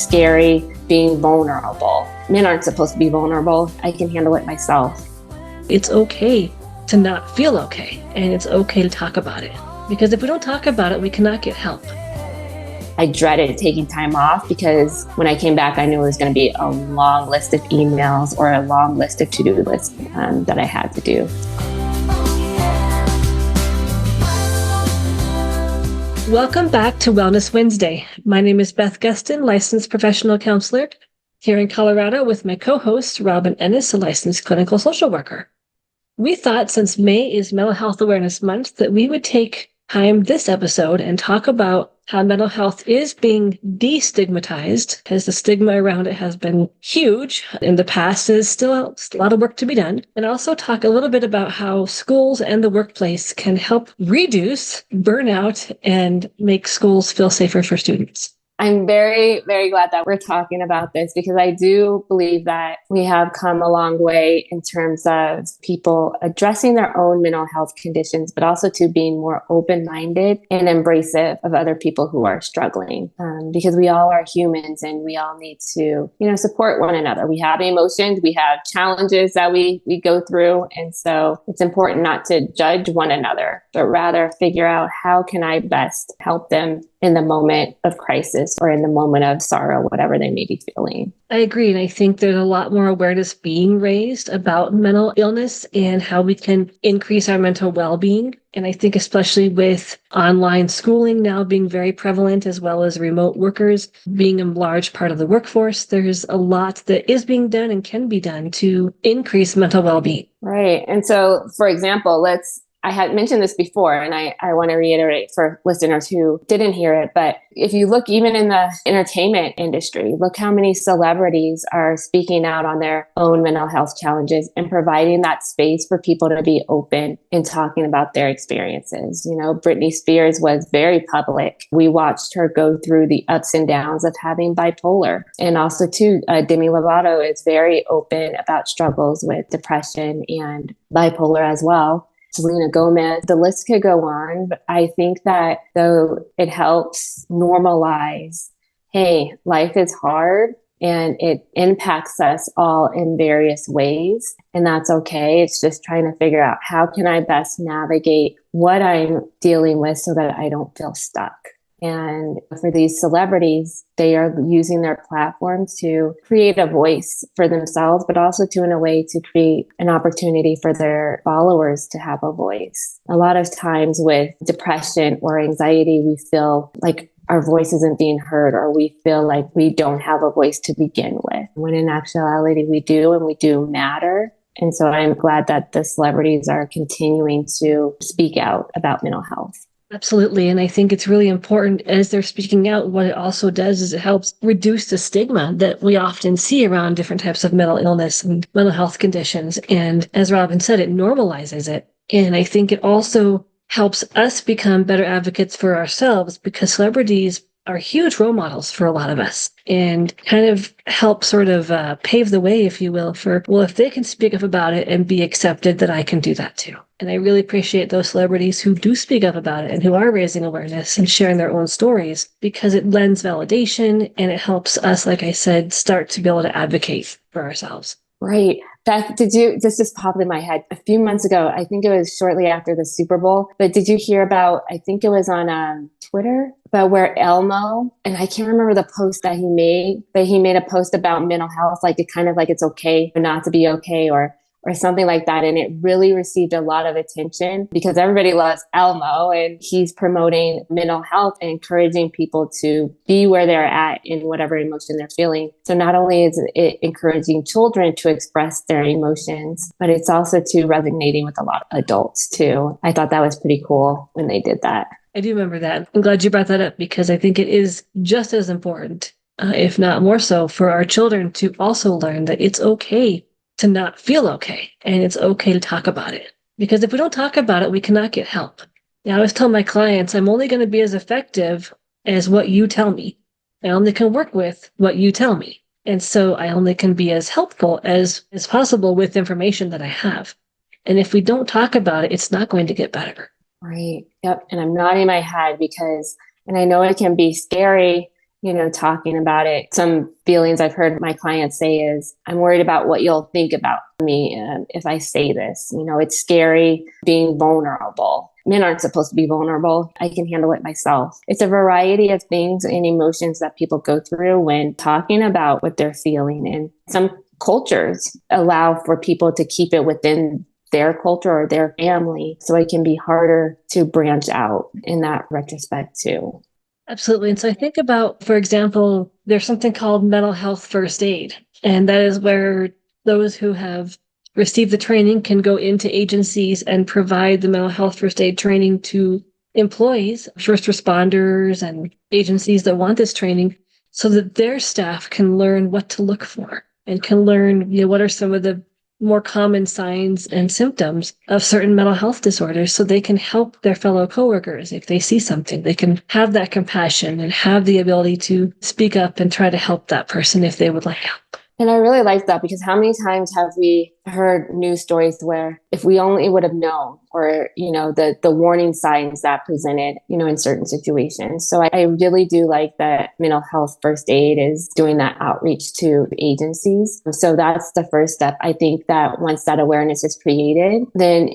scary being vulnerable. Men aren't supposed to be vulnerable. I can handle it myself. It's okay to not feel okay, and it's okay to talk about it. Because if we don't talk about it, we cannot get help. I dreaded taking time off because when I came back, I knew it was going to be a long list of emails or a long list of to-do lists that I had to do. Welcome back to Wellness Wednesday. My name is Beth Gustin, licensed professional counselor here in Colorado with my co-host, Robin Ennis, a licensed clinical social worker. We thought since May is Mental Health Awareness Month that we would take time this episode and talk about how mental health is being destigmatized, because the stigma around it has been huge in the past. There's still a lot of work to be done. And also talk a little bit about how schools and the workplace can help reduce burnout and make schools feel safer for students. I'm very, very glad that we're talking about this because I do believe that we have come a long way in terms of people addressing their own mental health conditions, but also to being more open-minded and embracive of other people who are struggling. Because we all are humans and we all need to, support one another. We have emotions, we have challenges that we go through. And so it's important not to judge one another, but rather figure out how can I best help them in the moment of crisis or in the moment of sorrow, whatever they may be feeling. I agree. And I think there's a lot more awareness being raised about mental illness and how we can increase our mental well-being. And I think especially with online schooling now being very prevalent, as well as remote workers being a large part of the workforce, there's a lot that is being done and can be done to increase mental well-being. Right. And so, for example, I had mentioned this before, and I want to reiterate for listeners who didn't hear it, but if you look even in the entertainment industry, look how many celebrities are speaking out on their own mental health challenges and providing that space for people to be open in talking about their experiences. Britney Spears was very public. We watched her go through the ups and downs of having bipolar. And also too, Demi Lovato is very open about struggles with depression and bipolar as well. Selena Gomez, the list could go on, but I think that though it helps normalize, hey, life is hard and it impacts us all in various ways. And that's okay. It's just trying to figure out how can I best navigate what I'm dealing with so that I don't feel stuck. And for these celebrities, they are using their platforms to create a voice for themselves, but also in a way to create an opportunity for their followers to have a voice. A lot of times with depression or anxiety, we feel like our voice isn't being heard, or we feel like we don't have a voice to begin with, when in actuality we do, and we do matter. And so I'm glad that the celebrities are continuing to speak out about mental health. Absolutely. And I think it's really important as they're speaking out. What it also does is it helps reduce the stigma that we often see around different types of mental illness and mental health conditions. And as Robin said, it normalizes it. And I think it also helps us become better advocates for ourselves, because celebrities are huge role models for a lot of us, and kind of help sort of pave the way, if you will, for, well, if they can speak up about it and be accepted, that I can do that too. And I really appreciate those celebrities who do speak up about it and who are raising awareness and sharing their own stories, because it lends validation and it helps us, like I said, start to be able to advocate for ourselves. Right. Beth, this just popped in my head a few months ago. I think it was shortly after the Super Bowl, but did you hear about, I think it was on Twitter, about where Elmo, and I can't remember the post that he made, but he made a post about mental health, like it kind of like it's okay or not to be okay, or something like that. And it really received a lot of attention because everybody loves Elmo, and he's promoting mental health and encouraging people to be where they're at in whatever emotion they're feeling. So not only is it encouraging children to express their emotions, but it's also resonating with a lot of adults too. I thought that was pretty cool when they did that. I do remember that. I'm glad you brought that up, because I think it is just as important, if not more so, for our children to also learn that it's okay to not feel okay, and it's okay to talk about it. Because if we don't talk about it, we cannot get help. I always tell my clients, I'm only going to be as effective as what you tell me. I only can work with what you tell me. And so I only can be as helpful as possible with information that I have. And if we don't talk about it, it's not going to get better. Right. Yep. And I'm nodding my head because, and I know it can be scary talking about it. Some feelings I've heard my clients say is, I'm worried about what you'll think about me if I say this. It's scary being vulnerable. Men aren't supposed to be vulnerable. I can handle it myself. It's a variety of things and emotions that people go through when talking about what they're feeling. And some cultures allow for people to keep it within their culture or their family. So it can be harder to branch out in that retrospect too. Absolutely. And so I think about, for example, there's something called mental health first aid. And that is where those who have received the training can go into agencies and provide the mental health first aid training to employees, first responders, and agencies that want this training so that their staff can learn what to look for and can learn, what are some of the more common signs and symptoms of certain mental health disorders so they can help their fellow coworkers. If they see something, they can have that compassion and have the ability to speak up and try to help that person if they would like help. And I really like that because how many times have we heard news stories where if we only would have known or, the warning signs that presented, in certain situations. So I really do like that mental health first aid is doing that outreach to agencies. So that's the first step. I think that once that awareness is created, then,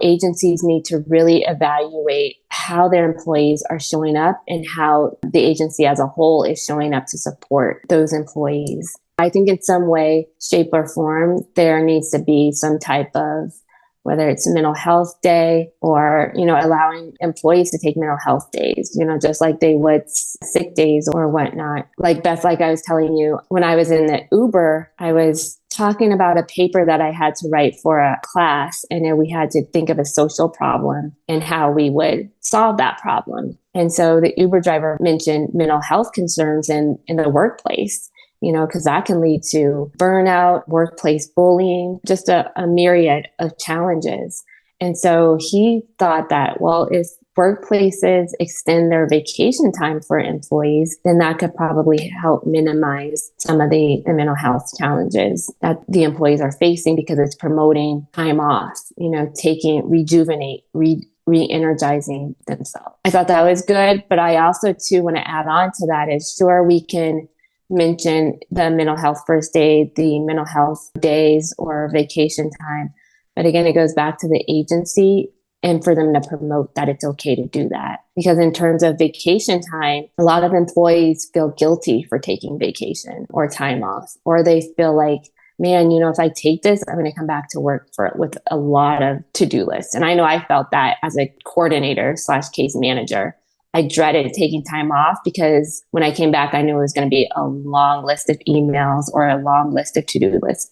agencies need to really evaluate how their employees are showing up and how the agency as a whole is showing up to support those employees. I think in some way, shape, or form, there needs to be some type of, whether it's a mental health day or, allowing employees to take mental health days, just like they would sick days or whatnot. Like Beth, like I was telling you, when I was in the Uber, I was talking about a paper that I had to write for a class. And then we had to think of a social problem and how we would solve that problem. And so the Uber driver mentioned mental health concerns in the workplace. Because that can lead to burnout, workplace bullying, just a myriad of challenges. And so he thought that, well, if workplaces extend their vacation time for employees, then that could probably help minimize some of the mental health challenges that the employees are facing because it's promoting time off, rejuvenate, re-energizing themselves. I thought that was good. But I also, too, want to add on to that is sure we can mention the mental health first aid, the mental health days or vacation time. But again, it goes back to the agency and for them to promote that it's okay to do that. Because in terms of vacation time, a lot of employees feel guilty for taking vacation or time off, or they feel like, man, if I take this, I'm going to come back to work with a lot of to-do lists. And I know I felt that as a coordinator / case manager. I dreaded taking time off because when I came back, I knew it was going to be a long list of emails or a long list of to-do lists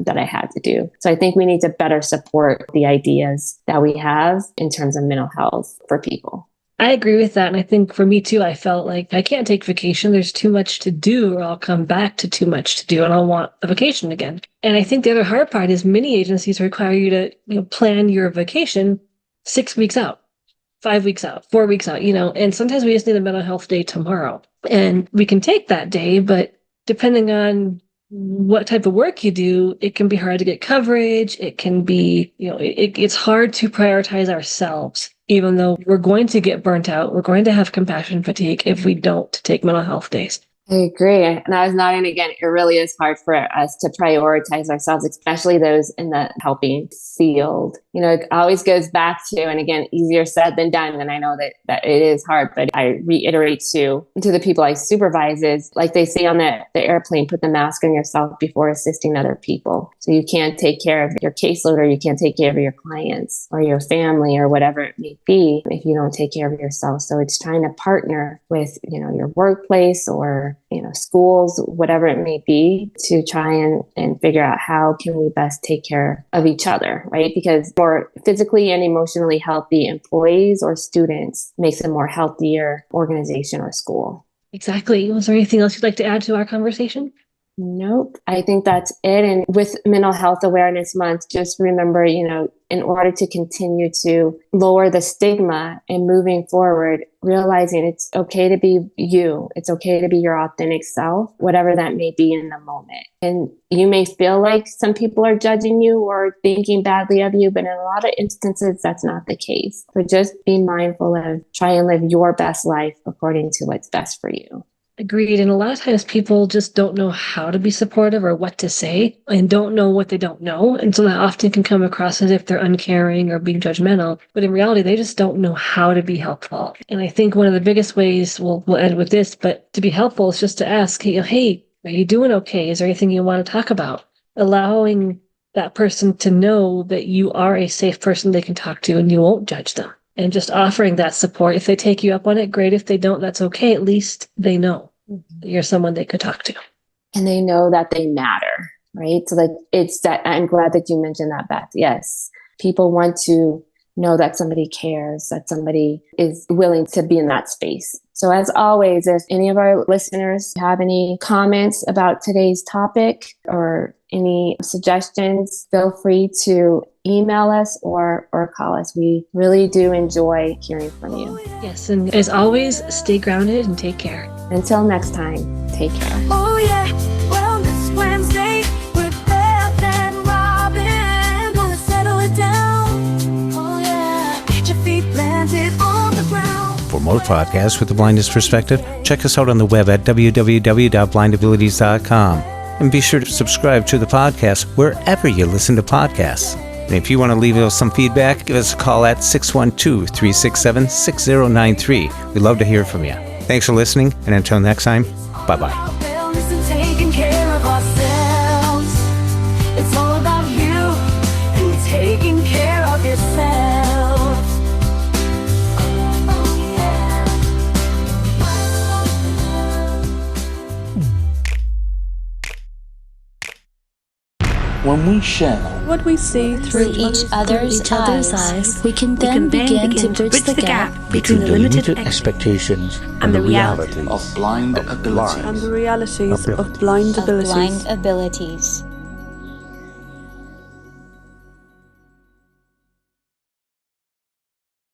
that I had to do. So I think we need to better support the ideas that we have in terms of mental health for people. I agree with that. And I think for me too, I felt like I can't take vacation. There's too much to do or I'll come back to too much to do and I'll want a vacation again. And I think the other hard part is many agencies require you to plan your vacation 6 weeks out. 5 weeks out, 4 weeks out, and sometimes we just need a mental health day tomorrow. And we can take that day, but depending on what type of work you do, it can be hard to get coverage. It can be, it's hard to prioritize ourselves, even though we're going to get burnt out. We're going to have compassion fatigue if we don't take mental health days. I agree. And I was nodding again, it really is hard for us to prioritize ourselves, especially those in the helping field. It always goes back to, and again, easier said than done. And I know that it is hard, but I reiterate to the people I supervise is like they say on the airplane, put the mask on yourself before assisting other people. So you can't take care of your caseload or you can't take care of your clients or your family or whatever it may be if you don't take care of yourself. So it's trying to partner with, your workplace or schools, whatever it may be, to try and figure out how can we best take care of each other, right? Because more physically and emotionally healthy employees or students makes a more healthier organization or school. Exactly. Was there anything else you'd like to add to our conversation? Nope. I think that's it. And with Mental Health Awareness Month, just remember, in order to continue to lower the stigma and moving forward, realizing it's okay to be you. It's okay to be your authentic self, whatever that may be in the moment. And you may feel like some people are judging you or thinking badly of you, but in a lot of instances, that's not the case. So just be mindful of try and live your best life according to what's best for you. Agreed. And a lot of times people just don't know how to be supportive or what to say and don't know what they don't know. And so that often can come across as if they're uncaring or being judgmental. But in reality, they just don't know how to be helpful. And I think one of the biggest ways, we'll end with this, but to be helpful is just to ask, hey, are you doing okay? Is there anything you want to talk about? Allowing that person to know that you are a safe person they can talk to and you won't judge them. And just offering that support. If they take you up on it, great. If they don't, that's okay. At least they know that you're someone they could talk to. And they know that they matter, right? So that it's that, I'm glad that you mentioned that, Beth. Yes. People want to know that somebody cares, that somebody is willing to be in that space. So as always, if any of our listeners have any comments about today's topic or any suggestions, feel free to email us or call us. We really do enjoy hearing from you. Yes, and as always, stay grounded and take care. Until next time, take care. Oh yeah, Wellness Wednesday with Beth and Robin. Gonna settle it down. Oh yeah, get your feet planted on the ground. For more podcasts with the blindness perspective, check us out on the web at www.blindabilities.com. And be sure to subscribe to the podcast wherever you listen to podcasts. And if you want to leave us some feedback, give us a call at 612-367-6093. We'd love to hear from you. Thanks for listening, and until next time, bye-bye. Wellness and taking care of ourselves. It's all about you and taking care of yourself. Oh yeah. When we share what we see through each other's eyes, we can then begin to bridge the gap between the limited expectations and the realities of blind abilities. abilities.